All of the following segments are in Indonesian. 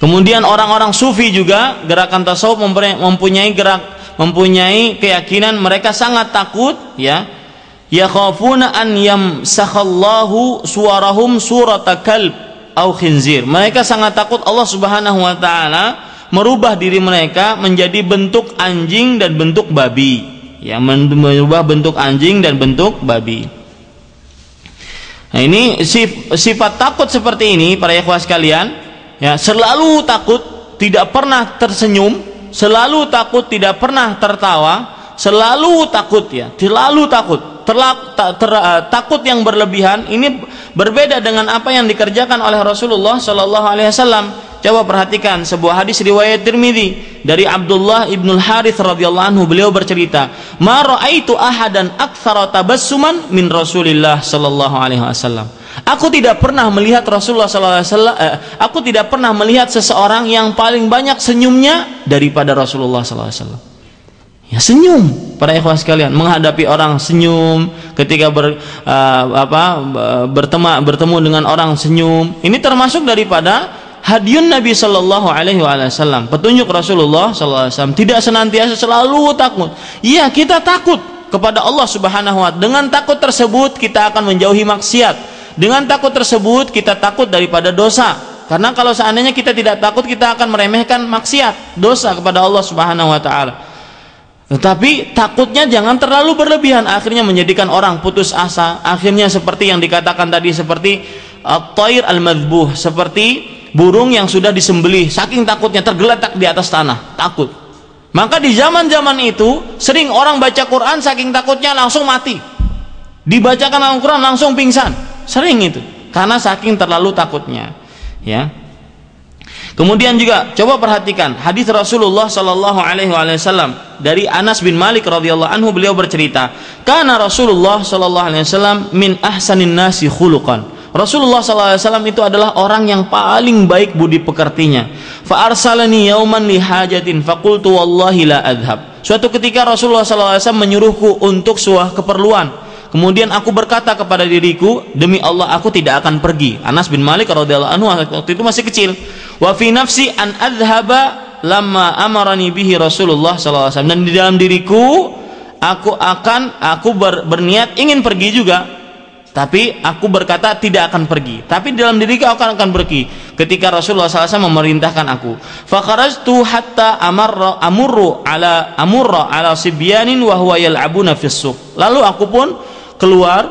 Kemudian orang-orang sufi juga, gerakan tasawuf mempunyai keyakinan mereka sangat takut, ya, yakhafuna an yamsakhallahu suwarahum surata kalb au khinzir. Mereka sangat takut Allah Subhanahu wa taala merubah diri mereka menjadi bentuk anjing dan bentuk babi, ya, merubah bentuk anjing dan bentuk babi. Nah, ini sifat takut seperti ini para ikhwah sekalian, ya, selalu takut, tidak pernah tersenyum, selalu takut, tidak pernah tertawa, selalu takut, ya, selalu takut. Takut yang berlebihan ini berbeda dengan apa yang dikerjakan oleh Rasulullah Shallallahu Alaihi Wasallam. Coba perhatikan sebuah hadis riwayat Tirmidzi dari Abdullah ibnul Harith radhiyallahu anhu, beliau bercerita, "Ma ra'aitu ahadan aktsara tabassuman min Rasulillah sallallahu alaihi wasallam." Aku tidak pernah melihat Rasulullah sallallahu alaihi wasallam, aku tidak pernah melihat seseorang yang paling banyak senyumnya daripada Rasulullah sallallahu alaihi wasallam. Ya, senyum para ikhwah sekalian, menghadapi orang senyum, ketika bertemu dengan orang senyum. Ini termasuk daripada hadiun Nabi Sallallahu Alaihi Wasallam, petunjuk Rasulullah Sallallahu Alaihi Wasallam. Tidak senantiasa selalu takut. Iya, kita takut kepada Allah Subhanahu Wa Taala. Dengan takut tersebut kita akan menjauhi maksiat. Dengan takut tersebut kita takut daripada dosa. Karena kalau seandainya kita tidak takut, kita akan meremehkan maksiat, dosa kepada Allah Subhanahu Wa Taala. Tetapi takutnya jangan terlalu berlebihan, akhirnya menjadikan orang putus asa. Akhirnya seperti yang dikatakan tadi, seperti at-thair al-madhbuh, seperti burung yang sudah disembelih, saking takutnya tergeletak di atas tanah, takut. Maka di zaman-zaman itu sering orang baca Quran saking takutnya langsung mati, dibacakan Al-Quran langsung pingsan, sering itu karena saking terlalu takutnya, ya. Kemudian juga coba perhatikan hadis Rasulullah Sallallahu Alaihi Wasallam dari Anas bin Malik radhiyallahu anhu, beliau bercerita, "Kana Rasulullah Sallallahu Alaihi Wasallam min ahsanin nasi khuluqan." Rasulullah SAW itu adalah orang yang paling baik budi pekertinya. Fa arsalani yauman li hajatin faqultu wallahi la adhab. Suatu ketika Rasulullah SAW menyuruhku untuk sebuah keperluan. Kemudian aku berkata kepada diriku, demi Allah aku tidak akan pergi. Anas bin Malik radhiyallahu anhu waktu itu masih kecil. Wa fi nafsi an adhhaba lamma amarani bihi Rasulullah SAW. Dan di dalam diriku aku berniat ingin pergi juga. Tapi aku berkata tidak akan pergi. Tapi dalam diriku aku akan pergi. Ketika Rasulullah SAW memerintahkan aku. Fakharajtu hatta amurra ala sibyanin wa huwa yal'abuna fis suq. Lalu aku pun keluar.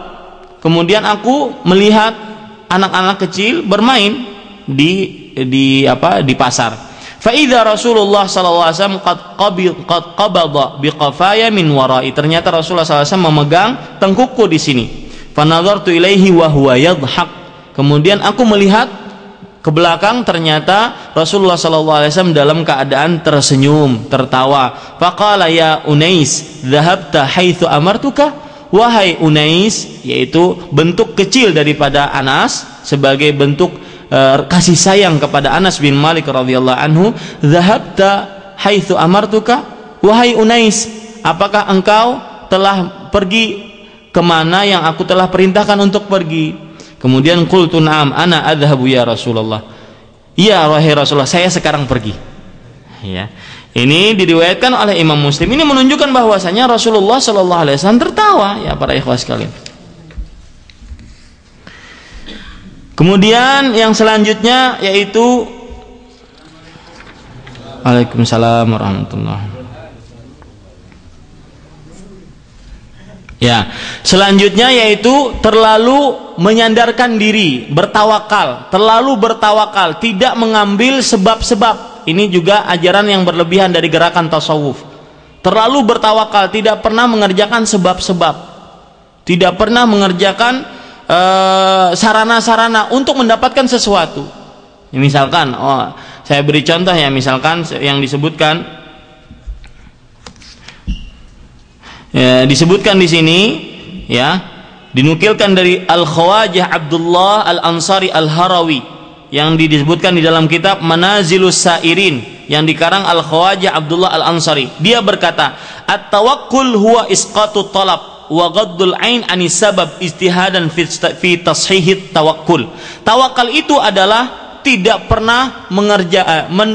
Kemudian aku melihat anak-anak kecil bermain di pasar. Fa idza Rasulullah sallallahu alaihi wasallam qad qabada biqafaya min wara'i. Ternyata Rasulullah SAW memegang tengkukku di sini. Fanadhartu ilaihi wa huwa yadhhak. Kemudian aku melihat ke belakang, ternyata Rasulullah SAW dalam keadaan tersenyum, tertawa. Faqala ya Unais, dhahabta haitsu amartuka? Wahai Unais, yaitu bentuk kecil daripada Anas sebagai bentuk kasih sayang kepada Anas bin Malik radhiyallahu anhu. Dhahabta haitsu amartuka? Wahai Unais, apakah engkau telah pergi kemana yang aku telah perintahkan untuk pergi? Kemudian qultu na'am ana adhabu ya Rasulullah. Iya wahai Rasulullah, saya sekarang pergi. Ya. Ini diriwayatkan oleh Imam Muslim. Ini menunjukkan bahwasanya Rasulullah sallallahu alaihi wasallam tertawa, ya para ikhwah sekalian. Kemudian yang selanjutnya yaitu Waalaikumsalam warahmatullahi. Ya, selanjutnya yaitu terlalu menyandarkan diri, bertawakal, terlalu bertawakal, tidak mengambil sebab-sebab. Ini juga ajaran yang berlebihan dari gerakan tasawuf. Terlalu bertawakal, tidak pernah mengerjakan sebab-sebab, tidak pernah mengerjakan sarana-sarana untuk mendapatkan sesuatu. Misalkan, saya beri contoh ya, misalkan yang disebutkan. Ya, disebutkan di sini, ya, dinukilkan dari Al-Khawajah Abdullah Al-Ansari Al-Harawi yang disebutkan di dalam kitab Manazilus Sairin yang dikarang Al-Khawajah Abdullah Al-Ansari. Dia berkata, "At-tawakkul huwa isqatut talab wa ghaddul ain anis sabab ijtihadan fi tashihit tawakkul." Tawakal itu adalah tidak pernah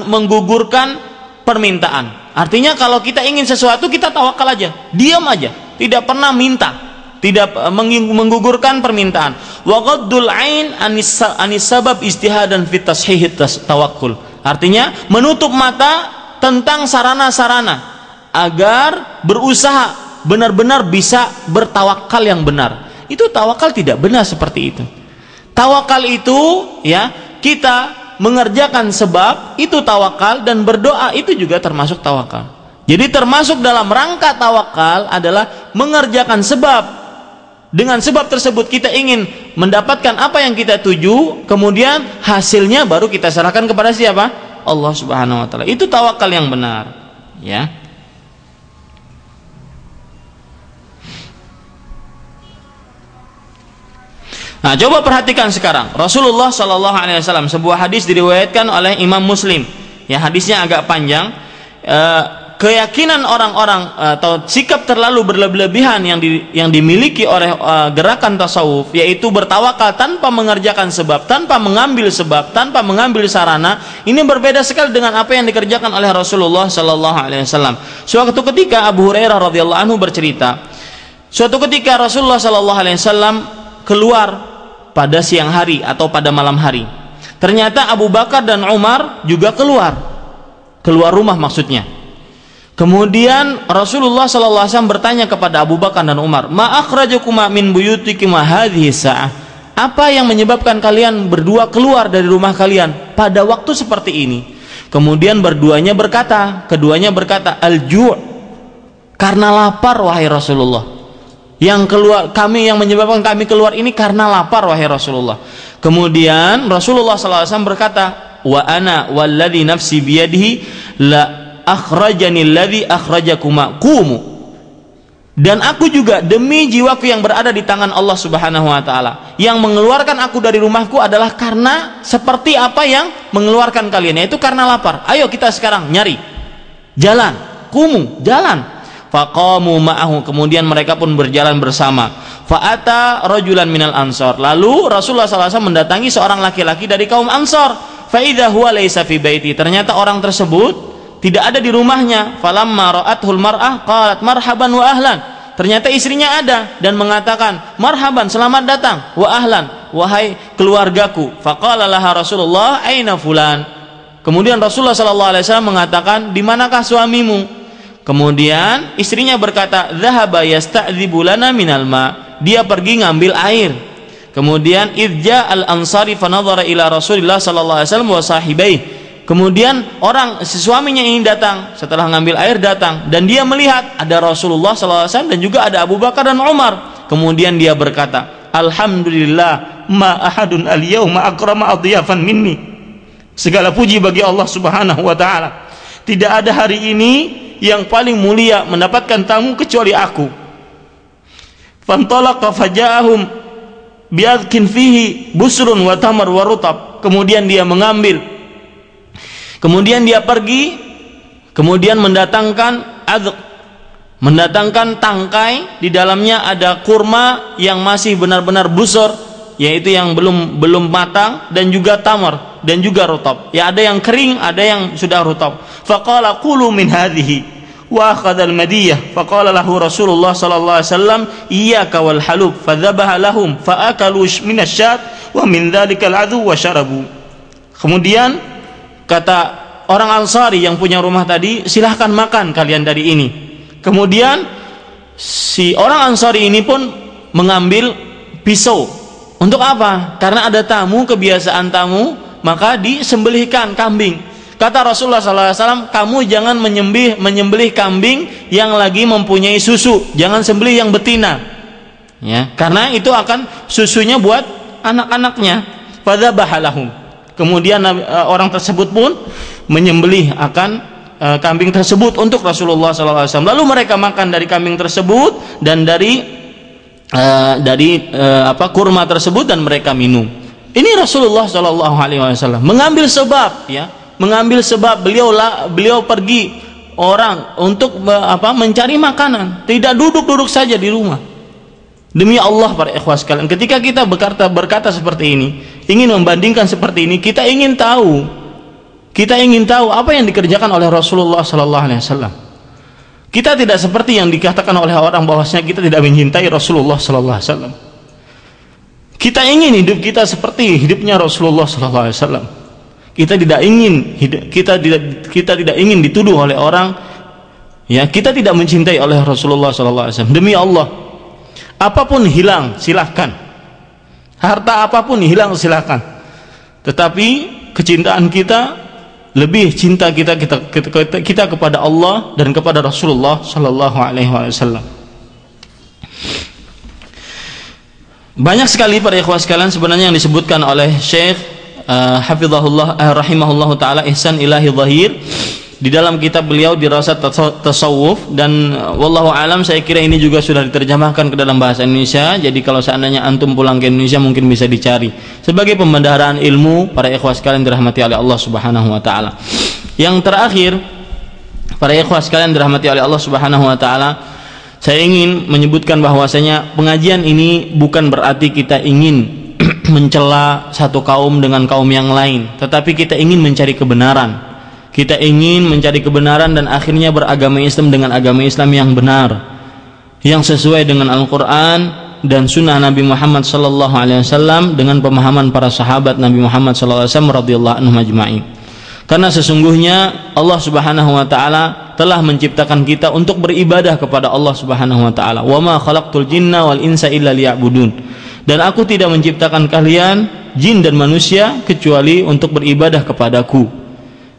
menggugurkan permintaan. Artinya kalau kita ingin sesuatu, kita tawakal aja, diam aja, tidak pernah minta, tidak menggugurkan permintaan. Wa ghaddul ain anis sabab istihadan fit tashihit tawakkul. Artinya menutup mata tentang sarana-sarana agar berusaha benar-benar bisa bertawakal yang benar. Itu tawakal tidak benar seperti itu. Tawakal itu ya, kita mengerjakan sebab itu tawakal, dan berdoa itu juga termasuk tawakal. Jadi termasuk dalam rangka tawakal adalah mengerjakan sebab. Dengan sebab tersebut kita ingin mendapatkan apa yang kita tuju, kemudian hasilnya baru kita serahkan kepada siapa? Allah Subhanahu wa taala. Itu tawakal yang benar, ya. Nah, coba perhatikan sekarang Rasulullah Shallallahu Alaihi Wasallam, sebuah hadis diriwayatkan oleh Imam Muslim. Ya, hadisnya agak panjang. Keyakinan orang-orang atau sikap terlalu berlebihan yang dimiliki oleh gerakan tasawuf, yaitu bertawakal tanpa mengerjakan sebab, tanpa mengambil sebab, tanpa mengambil sarana, ini berbeda sekali dengan apa yang dikerjakan oleh Rasulullah Shallallahu Alaihi Wasallam. Suatu ketika Abu Hurairah radhiyallahu anhu bercerita, suatu ketika Rasulullah Shallallahu Alaihi Wasallam keluar pada siang hari atau pada malam hari. Ternyata Abu Bakar dan Umar juga keluar rumah maksudnya. Kemudian Rasulullah SAW bertanya kepada Abu Bakar dan Umar, ma akhrajakuma min buyutikuma hadhihi sa'ah? Apa yang menyebabkan kalian berdua keluar dari rumah kalian pada waktu seperti ini? Kemudian keduanya berkata, al-ju', karena lapar wahai Rasulullah. Yang menyebabkan kami keluar ini karena lapar wahai Rasulullah. Kemudian Rasulullah SAW berkata, wa ana walladhi nafsi biyadihi la akhrajani alladhi akhrajakuma qumu. Dan aku juga demi jiwaku yang berada di tangan Allah Subhanahu wa taala, yang mengeluarkan aku dari rumahku adalah karena seperti apa yang mengeluarkan kalian, yaitu karena lapar. Ayo kita sekarang nyari jalan, qumu, jalan. Faqamu ma'ahu, kemudian mereka pun berjalan bersama. Fa'ata rajulan minal ansor, lalu Rasulullah SAW mendatangi seorang laki-laki dari kaum Ansor. Fa'idha huwa laysa fi baiti, ternyata orang tersebut tidak ada di rumahnya. Falamma ra'athul mar'ah qalat marhaban wa ahlan, ternyata istrinya ada dan mengatakan marhaban, selamat datang, wa ahlan, wahai keluargaku. Faqala laha Rasulullah aina fulan, kemudian Rasulullah SAW mengatakan, di manakah suamimu? Kemudian istrinya berkata, dhahaba yasta'dzibu lana minal ma, dia pergi ngambil air. Kemudian idja al-ansari fanadhara ila Rasulillah sallallahu alaihi wasallam wa sahibai, kemudian suaminya ingin datang, setelah ngambil air datang, dan dia melihat ada Rasulullah sallallahu alaihi wasallam dan juga ada Abu Bakar dan Umar. Kemudian dia berkata, alhamdulillah ma ahadun al-yawma akrama adiyafan minni, segala puji bagi Allah Subhanahu wa taala, tidak ada hari ini yang paling mulia mendapatkan tamu kecuali aku. Fantalaqa faja'ahum biadkin fihi busrun wa tamar wa rutab, kemudian dia mengambil, kemudian dia pergi, kemudian mendatangkan adq, mendatangkan tangkai, di dalamnya ada kurma yang masih benar-benar busur, yaitu yang belum matang, dan juga tamar, dan juga rutab. Ya, ada yang kering, ada yang sudah rutab. Faqala qulu min hadhihi wa akhadha al-madiyah. Faqala lahu Rasulullah sallallahu alaihi wasallam iyyaka wal halub, fadhabaha lahum faakalu min asy-syat wa min dzalikal adu wa syarabu. Kemudian kata orang Ansari yang punya rumah tadi, silahkan makan kalian dari ini. Kemudian si orang Ansari ini pun mengambil pisau. Untuk apa? Karena ada tamu, kebiasaan tamu, maka disembelihkan kambing. Kata Rasulullah SAW, kamu jangan menyembelih kambing yang lagi mempunyai susu, jangan sembelih yang betina, ya, karena itu akan susunya buat anak-anaknya. Fadzabaha lahum, kemudian orang tersebut pun menyembelih akan kambing tersebut untuk Rasulullah SAW. Lalu mereka makan dari kambing tersebut dan dari kurma tersebut, dan mereka minum. Ini Rasulullah SAW mengambil sebab, ya, mengambil sebab. Beliau pergi orang untuk mencari makanan, tidak duduk saja di rumah. Demi Allah para ikhwah sekalian, ketika kita berkata seperti ini, ingin membandingkan seperti ini, kita ingin tahu apa yang dikerjakan oleh Rasulullah sallallahu alaihi wasallam. Kita tidak seperti yang dikatakan oleh orang bahwasanya kita tidak mencintai Rasulullah sallallahu alaihi wasallam. Kita ingin hidup kita seperti hidupnya Rasulullah sallallahu alaihi wasallam. Kita tidak ingin dituduh oleh orang, ya, kita tidak mencintai oleh Rasulullah sallallahu alaihi wasallam. Demi Allah, apapun hilang silahkan, harta apapun hilang silahkan, tetapi kecintaan kita, lebih cinta kita kepada Allah dan kepada Rasulullah sallallahu alaihi wasallam. Banyak sekali para ikhwah sekalian sebenarnya yang disebutkan oleh Syekh hafizahullah rahimahullah taala Ihsan Ilahi Zahir di dalam kitab beliau Dirasat Tasawuf, dan wallahu alam saya kira ini juga sudah diterjemahkan ke dalam bahasa Indonesia. Jadi kalau seandainya antum pulang ke Indonesia mungkin bisa dicari sebagai pembendaharaan ilmu para ikhwah sekalian dirahmati oleh Allah Subhanahu wa taala. Yang terakhir para ikhwah sekalian dirahmati oleh Allah Subhanahu wa taala, saya ingin menyebutkan bahwasanya pengajian ini bukan berarti kita ingin mencela satu kaum dengan kaum yang lain, tetapi kita ingin mencari kebenaran. Kita ingin mencari kebenaran dan akhirnya beragama Islam dengan agama Islam yang benar, yang sesuai dengan Al-Quran dan Sunnah Nabi Muhammad sallallahu alaihi wasallam, dengan pemahaman para sahabat Nabi Muhammad sallallahu alaihi wasallam radhiyallahu anhum ajma'in. Karena sesungguhnya Allah Subhanahu wa taala telah menciptakan kita untuk beribadah kepada Allah Subhanahu wa taala. Wa ma khalaqtul jinna wal insa illa liya'budun. Dan aku tidak menciptakan kalian jin dan manusia kecuali untuk beribadah kepadaku.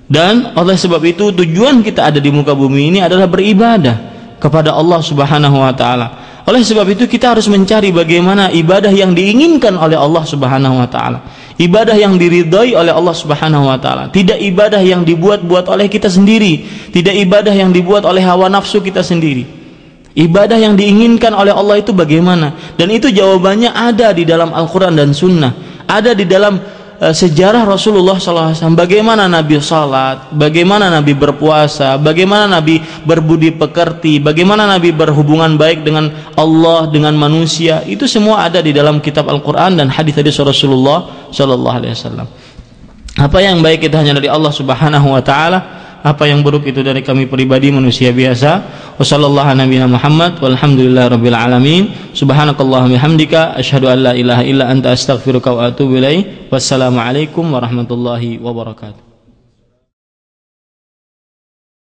Dan oleh sebab itu tujuan kita ada di muka bumi ini adalah beribadah kepada Allah Subhanahu wa taala. Oleh sebab itu kita harus mencari bagaimana ibadah yang diinginkan oleh Allah Subhanahu wa taala, ibadah yang diridhai oleh Allah Subhanahu wa taala, tidak ibadah yang dibuat-buat oleh kita sendiri, tidak ibadah yang dibuat oleh hawa nafsu kita sendiri. Ibadah yang diinginkan oleh Allah itu bagaimana? Dan itu jawabannya ada di dalam Al-Quran dan Sunnah, ada di dalam sejarah Rasulullah SAW. Bagaimana Nabi salat, bagaimana Nabi berpuasa, bagaimana Nabi berbudi pekerti, bagaimana Nabi berhubungan baik dengan Allah, dengan manusia. Itu semua ada di dalam kitab Al-Quran dan hadis-hadis Rasulullah SAW. Apa yang baik itu hanya dari Allah Subhanahu wa taala, apa yang buruk itu dari kami pribadi manusia biasa. Wassallallahu nabiyana Muhammad walhamdulillahirabbil alamin. Subhanakallahumma bihamdika asyhadu an la ilaha illa anta astaghfiruka wa atubu ilaik. Wassalamu alaikum warahmatullahi wabarakatuh.